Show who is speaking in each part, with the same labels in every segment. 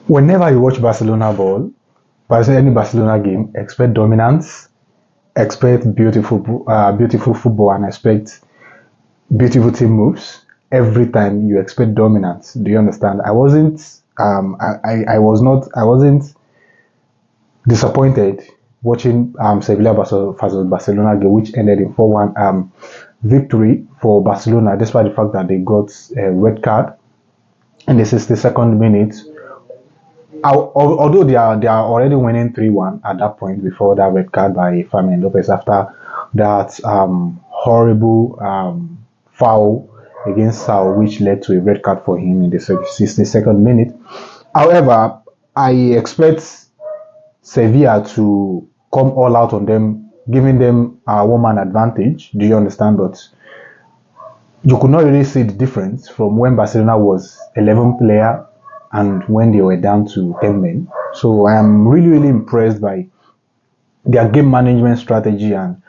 Speaker 1: Whenever you watch Barcelona ball, any Barcelona game, expect dominance, expect beautiful football, and expect beautiful team moves. Every time you expect dominance. Do you understand? I wasn't disappointed watching Sevilla versus Barcelona game, which ended in 4-1 victory for Barcelona, despite the fact that they got a red card in the 62nd minute. Although they are already winning 3-1 at that point before that red card by Fabian Lopez after that horrible foul against Sao, which led to a red card for him in the 62nd minute. However, I expect Sevilla to come all out on them, giving them a one-man advantage. Do you understand? But you could not really see the difference from when Barcelona was 11 player and when they were down to 10 men. So I am really, really impressed by their game management strategy and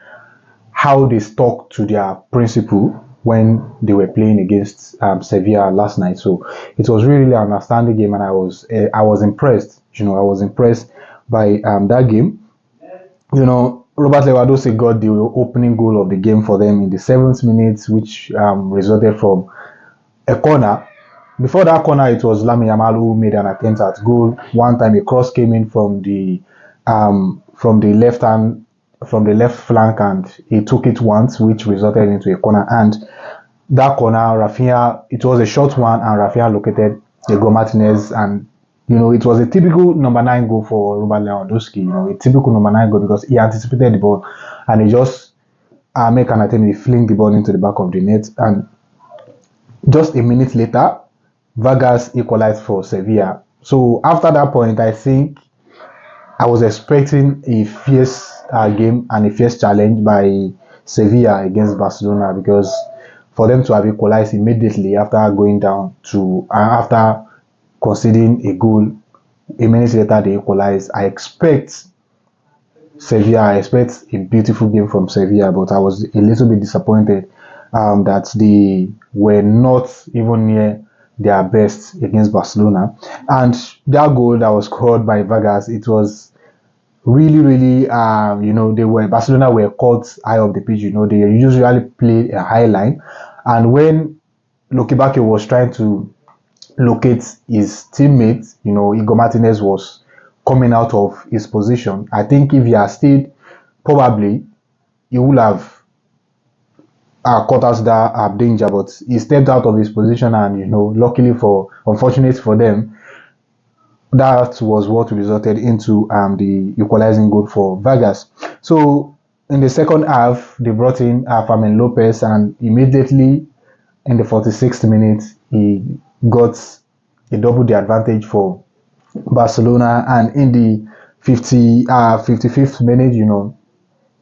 Speaker 1: how they stuck to their principle when they were playing against Sevilla last night. So it was really, really an outstanding game, and I was impressed. I was impressed by that game. Robert Lewandowski got the opening goal of the game for them in the 7th minute, which resulted from a corner. Before that corner, it was Lamine Yamal who made an attempt at goal. One time, a cross came in from the left flank, and he took it once, which resulted into a corner. And that corner, Raphinha, it was a short one, and Raphinha located Diego Martinez, and it was a typical number 9 goal for Robert Lewandowski. A typical number 9 goal because he anticipated the ball and he just make an attempt, he fling the ball into the back of the net, and just a minute later, Vargas equalized for Sevilla. So after that point, I think I was expecting a fierce game and a fierce challenge by Sevilla against Barcelona, because for them to have equalized immediately after going down to after conceding a goal, a minute later they equalized. I expect a beautiful game from Sevilla, but I was a little bit disappointed that they were not even near their best against Barcelona. And that goal that was scored by Vargas, it was really, really, Barcelona were caught high up the pitch. They usually play a high line, and when Lokibake was trying to locate his teammate, Igor Martinez was coming out of his position. I think if he had stayed, probably he would have caught us that danger, but he stepped out of his position, and unfortunate for them, that was what resulted into the equalizing goal for Vargas. So in the second half, they brought in Fabian Lopez, and immediately in the 46th minute, he got a double the advantage for Barcelona, and in the 55th minute,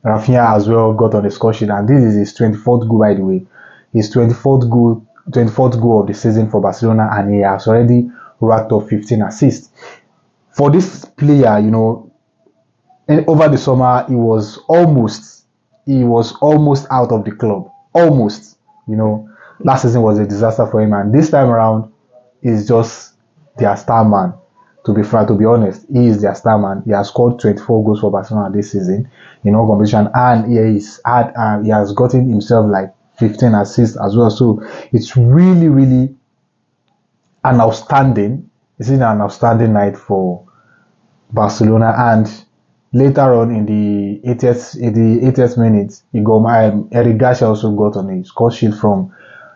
Speaker 1: Raphinha as well got on the score sheet, and this is his 24th goal, by the way. His 24th goal of the season for Barcelona, and he has already racked up 15 assists. For this player, over the summer, he was almost out of the club. Almost, last season was a disaster for him, and this time around, he's just their star man. To be honest, he is their star man. He has scored 24 goals for Barcelona this season in all competition, and he has gotten himself like 15 assists as well. So it's really, really an outstanding. It's an outstanding night for Barcelona. And later on in the 80th minute, Eric Garcia also got on a score sheet from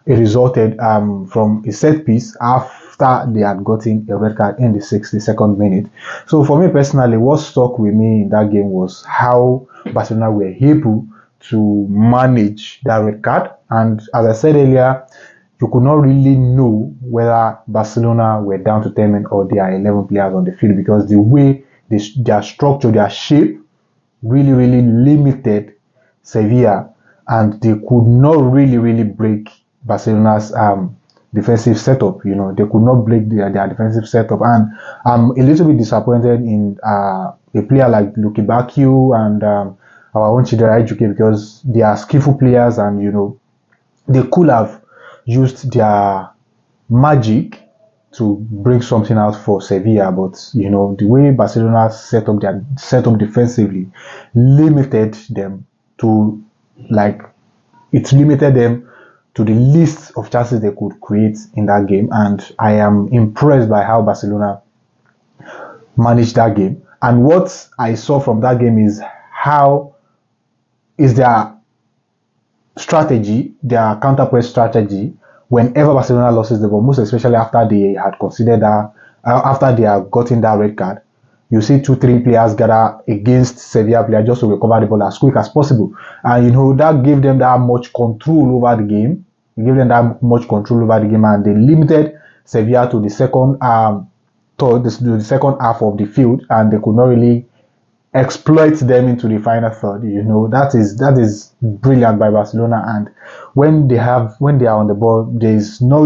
Speaker 1: it resulted from a set piece after they had gotten a red card in the 62nd minute. So for me personally, what stuck with me in that game was how Barcelona were able to manage that red card. And as I said earlier, you could not really know whether Barcelona were down to 10 men or there are 11 players on the field, because the way their structure, their shape really, really limited Sevilla, and they could not really, really break Barcelona's defensive setup. They could not break their defensive setup, and I'm a little bit disappointed in a player like Luki Bakio and our own Chidera Ejuke, because they are skillful players, and they could have used their magic to bring something out for Sevilla, but you know the way Barcelona set up defensively limited them to like it limited them to the least of chances they could create in that game. And I am impressed by how Barcelona managed that game. And what I saw from that game is how is their strategy, their counter press strategy, whenever Barcelona loses the ball, most especially after they had considered that, after they had gotten that red card, you see 2-3 players gather against Sevilla player just to recover the ball as quick as possible. And you know, that gave them that much control over the game. It gave them that much control over the game, and they limited Sevilla to the second the second half of the field, and they could not really exploit them into the final third. You know, that is brilliant by Barcelona. And when they are on the ball, there's no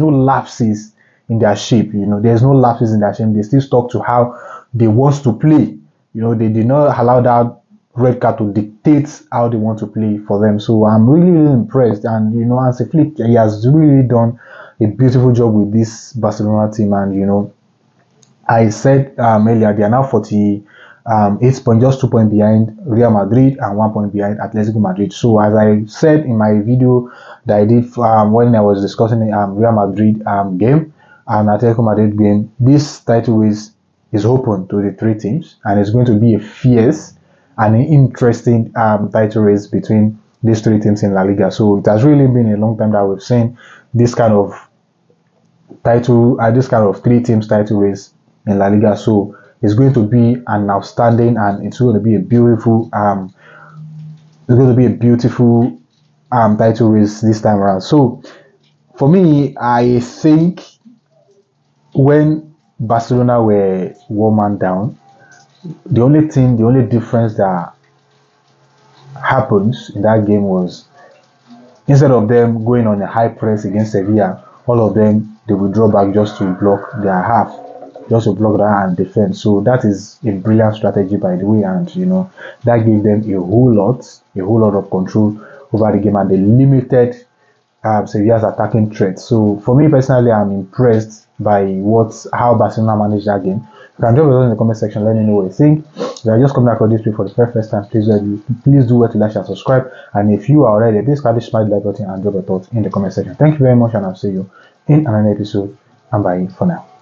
Speaker 1: lapses in their shape. You know, there's no lapses in their shape. They still stuck to how they want to play. You know, they did not allow that red card to dictate how they want to play for them. So I'm really impressed. And you know, Hansi Flick, he has really done a beautiful job with this Barcelona team. And you know, I said earlier, they are now 48 points, just 2 points behind Real Madrid and 1 point behind Atletico Madrid. So as I said in my video that I did when I was discussing the Real Madrid game and Atletico Madrid game, this title race is open to the three teams, and it's going to be a fierce and an interesting title race between these three teams in La Liga. So it has really been a long time that we've seen this kind of three teams title race in La Liga. So it's going to be an outstanding, and it's going to be a beautiful title race this time around. So for me, I think when Barcelona were 1 man down, the only difference that happens in that game was, instead of them going on a high press against Sevilla, all of them, they will draw back just to block their half, just to block that and defend. So that is a brilliant strategy, by the way. And you know, that gave them a whole lot of control over the game, and they limited Sevilla's attacking threat. So for me personally, I'm impressed by how Barcelona managed that game. You can drop it in the comment section, let me know what you think. If you are just coming across this video for the very first time, please do well to like and subscribe. And if you are already, please click the smile like button and drop a thought in the comment section. Thank you very much, and I'll see you in another episode. And bye for now.